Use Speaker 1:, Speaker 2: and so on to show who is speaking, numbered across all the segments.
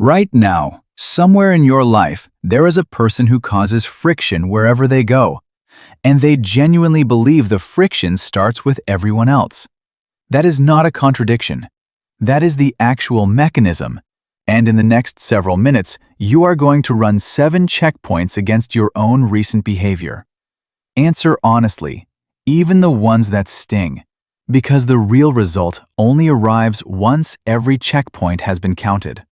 Speaker 1: Right now, somewhere in your life, there is a person who causes friction wherever they go, and they genuinely believe the friction starts with everyone else. That is not a contradiction. That is the actual mechanism. And in the next several minutes, you are going to run 7 checkpoints against your own recent behavior. Answer honestly, even the ones that sting, because the real result only arrives once every checkpoint has been counted.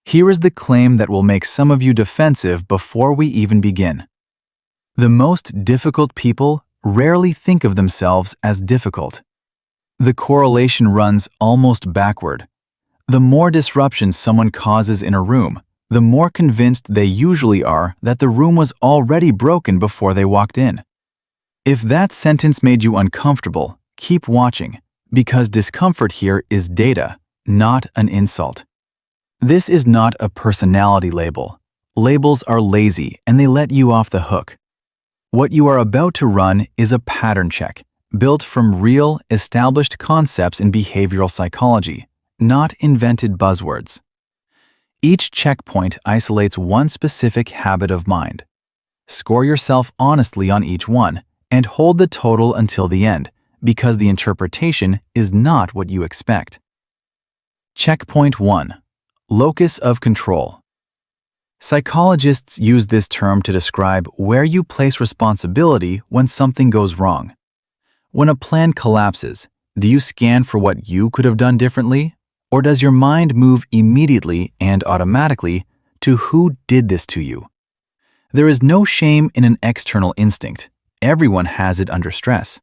Speaker 1: Here is the claim that will make some of you defensive before we even begin. The most difficult people rarely think of themselves as difficult. The correlation runs almost backward. The more disruption someone causes in a room, the more convinced they usually are that the room was already broken before they walked in. If that sentence made you uncomfortable, keep watching, because discomfort here is data, not an insult. This is not a personality label. Labels are lazy and they let you off the hook. What you are about to run is a pattern check, built from real, established concepts in behavioral psychology, not invented buzzwords. Each checkpoint isolates one specific habit of mind. Score yourself honestly on each one, and hold the total until the end, because the interpretation is not what you expect. Checkpoint 1. Locus of control. Psychologists use this term to describe where you place responsibility when something goes wrong. When a plan collapses, do you scan for what you could have done differently? Or does your mind move immediately and automatically to who did this to you? There is no shame in an external instinct. Everyone has it under stress.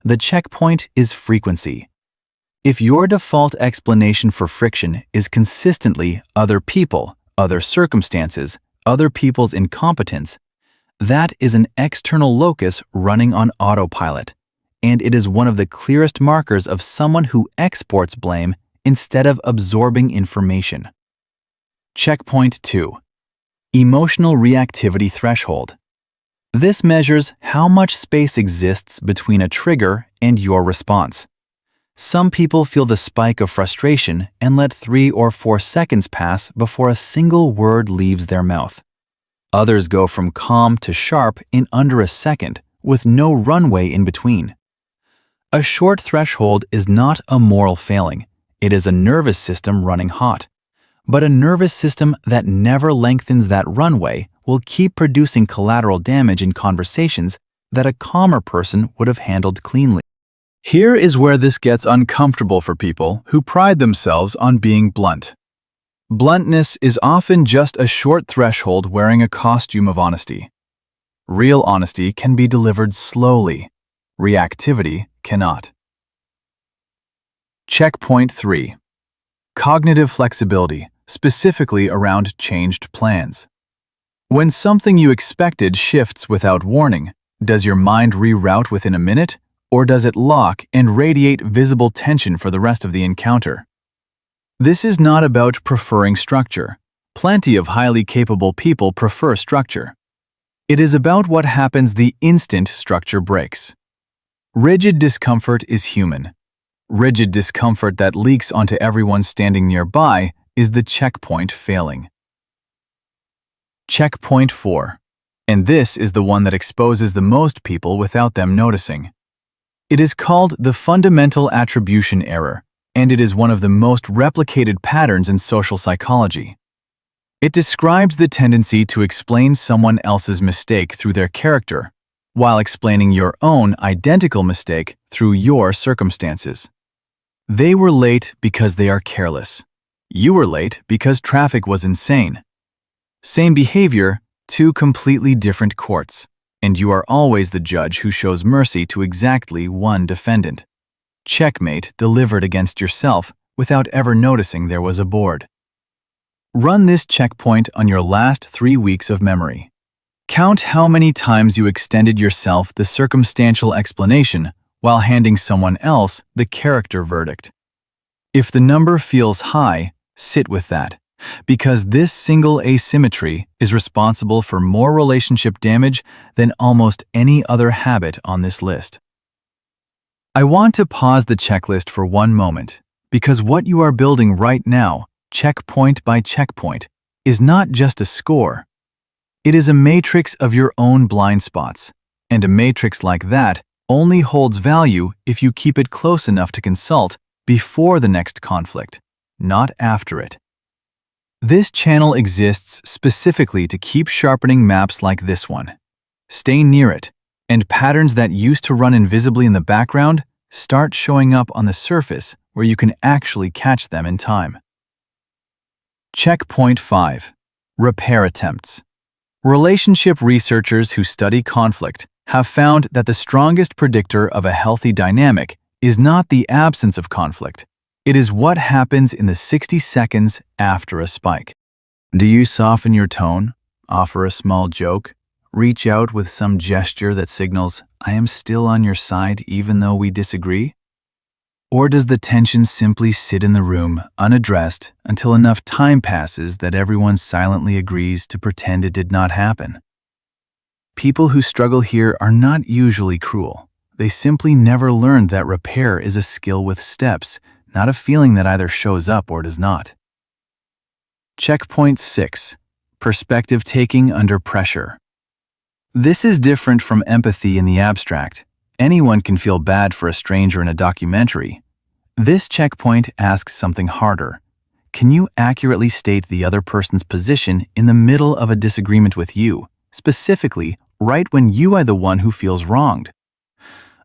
Speaker 1: The checkpoint is frequency. If your default explanation for friction is consistently other people, other circumstances, other people's incompetence, that is an external locus running on autopilot, and it is one of the clearest markers of someone who exports blame instead of absorbing information. Checkpoint 2. Emotional reactivity threshold. This measures how much space exists between a trigger and your response. Some people feel the spike of frustration and let 3 or 4 seconds pass before a single word leaves their mouth. Others go from calm to sharp in under a second, with no runway in between. A short threshold is not a moral failing. It is a nervous system running hot. But a nervous system that never lengthens that runway will keep producing collateral damage in conversations that a calmer person would have handled cleanly. Here is where this gets uncomfortable for people who pride themselves on being blunt. Bluntness is often just a short threshold wearing a costume of honesty. Real honesty can be delivered slowly. Reactivity cannot. Checkpoint 3. Cognitive flexibility, specifically around changed plans. When something you expected shifts without warning, does your mind reroute within a minute? Or does it lock and radiate visible tension for the rest of the encounter? This is not about preferring structure. Plenty of highly capable people prefer structure. It is about what happens the instant structure breaks. Rigid discomfort is human. Rigid discomfort that leaks onto everyone standing nearby is the checkpoint failing. Checkpoint 4. And this is the one that exposes the most people without them noticing. It is called the fundamental attribution error, and it is one of the most replicated patterns in social psychology. It describes the tendency to explain someone else's mistake through their character, while explaining your own identical mistake through your circumstances. They were late because they are careless. You were late because traffic was insane. Same behavior, 2 completely different courts. And you are always the judge who shows mercy to exactly one defendant. Checkmate delivered against yourself without ever noticing there was a board. Run this checkpoint on your last 3 weeks of memory. Count how many times you extended yourself the circumstantial explanation while handing someone else the character verdict. If the number feels high, sit with that. Because this single asymmetry is responsible for more relationship damage than almost any other habit on this list. I want to pause the checklist for one moment, because what you are building right now checkpoint by checkpoint, is not just a score. It is a matrix of your own blind spots, and a matrix like that only holds value if you keep it close enough to consult before the next conflict, not after it. This channel exists specifically to keep sharpening maps like this one. Stay near it, and patterns that used to run invisibly in the background start showing up on the surface where you can actually catch them in time. Checkpoint 5. Repair attempts. Relationship researchers who study conflict have found that the strongest predictor of a healthy dynamic is not the absence of conflict. It is what happens in the 60 seconds after a spike. Do you soften your tone, offer a small joke, reach out with some gesture that signals, "I am still on your side even though we disagree"? Or does the tension simply sit in the room, unaddressed, until enough time passes that everyone silently agrees to pretend it did not happen? People who struggle here are not usually cruel. They simply never learned that repair is a skill with steps, not a feeling that either shows up or does not. Checkpoint 6. Perspective taking under pressure. This is different from empathy in the abstract. Anyone can feel bad for a stranger in a documentary. This checkpoint asks something harder. Can you accurately state the other person's position in the middle of a disagreement with you, specifically right when you are the one who feels wronged?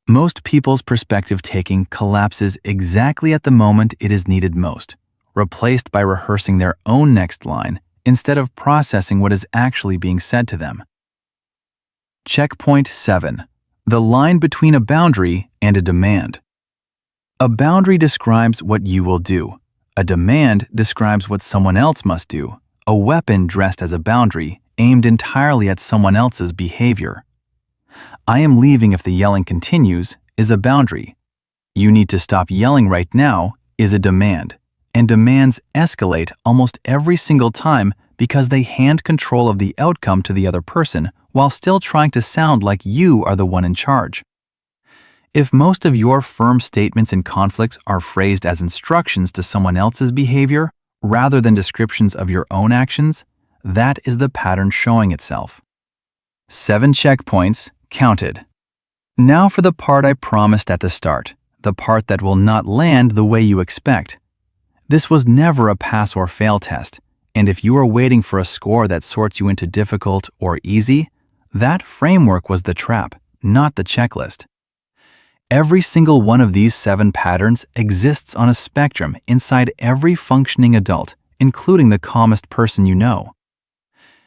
Speaker 1: Most people's perspective taking collapses exactly at the moment it is needed most, replaced by rehearsing their own next line instead of processing what is actually being said to them. Checkpoint 7. The line between a boundary and a demand. A boundary describes what you will do. A demand describes what someone else must do. A weapon dressed as a boundary, aimed entirely at someone else's behavior. "I am leaving if the yelling continues" is a boundary. "You need to stop yelling right now" is a demand. And demands escalate almost every single time because they hand control of the outcome to the other person while still trying to sound like you are the one in charge. If most of your firm statements in conflicts are phrased as instructions to someone else's behavior rather than descriptions of your own actions, that is the pattern showing itself. 7 checkpoints counted. Now for the part I promised at the start, the part that will not land the way you expect. This was never a pass or fail test, and if you are waiting for a score that sorts you into difficult or easy, that framework was the trap, not the checklist. Every single one of these 7 patterns exists on a spectrum inside every functioning adult, including the calmest person you know.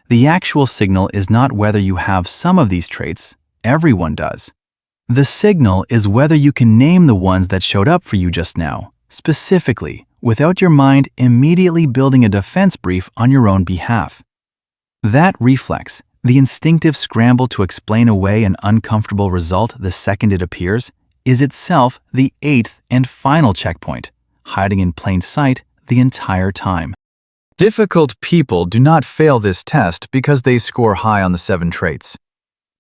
Speaker 1: The actual signal is not whether you have some of these traits, everyone does. The signal is whether you can name the ones that showed up for you just now, specifically, without your mind immediately building a defense brief on your own behalf. That reflex, the instinctive scramble to explain away an uncomfortable result the second it appears, is itself the 8th and final checkpoint, hiding in plain sight the entire time. Difficult people do not fail this test because they score high on the 7 traits.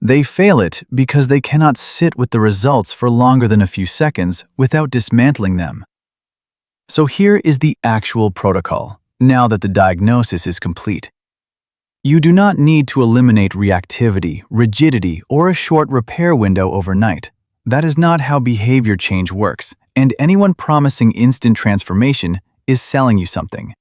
Speaker 1: They fail it because they cannot sit with the results for longer than a few seconds without dismantling them. So here is the actual protocol, now that the diagnosis is complete. You do not need to eliminate reactivity, rigidity, or a short repair window overnight. That is not how behavior change works, and anyone promising instant transformation is selling you something.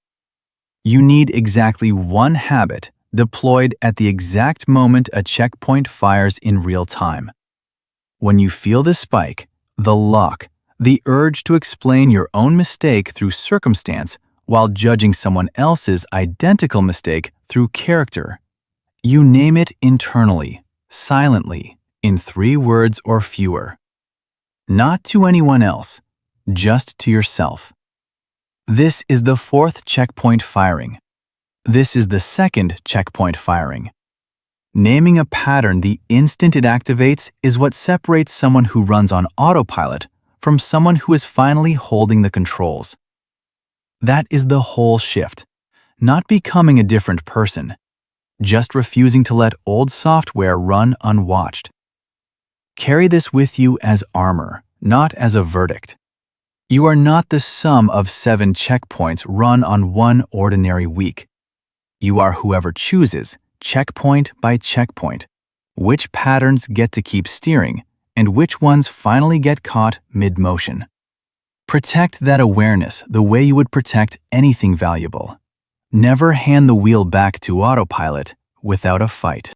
Speaker 1: You need exactly one habit deployed at the exact moment a checkpoint fires in real time. When you feel the spike, the lock, the urge to explain your own mistake through circumstance while judging someone else's identical mistake through character, you name it internally, silently, in 3 words or fewer. Not to anyone else, just to yourself. This is the 4th checkpoint firing. This is the 2nd checkpoint firing. Naming a pattern the instant it activates is what separates someone who runs on autopilot from someone who is finally holding the controls. That is the whole shift. Not becoming a different person, just refusing to let old software run unwatched. Carry this with you as armor, not as a verdict. You are not the sum of 7 checkpoints run on one ordinary week. You are whoever chooses, checkpoint by checkpoint, which patterns get to keep steering and which ones finally get caught mid-motion. Protect that awareness the way you would protect anything valuable. Never hand the wheel back to autopilot without a fight.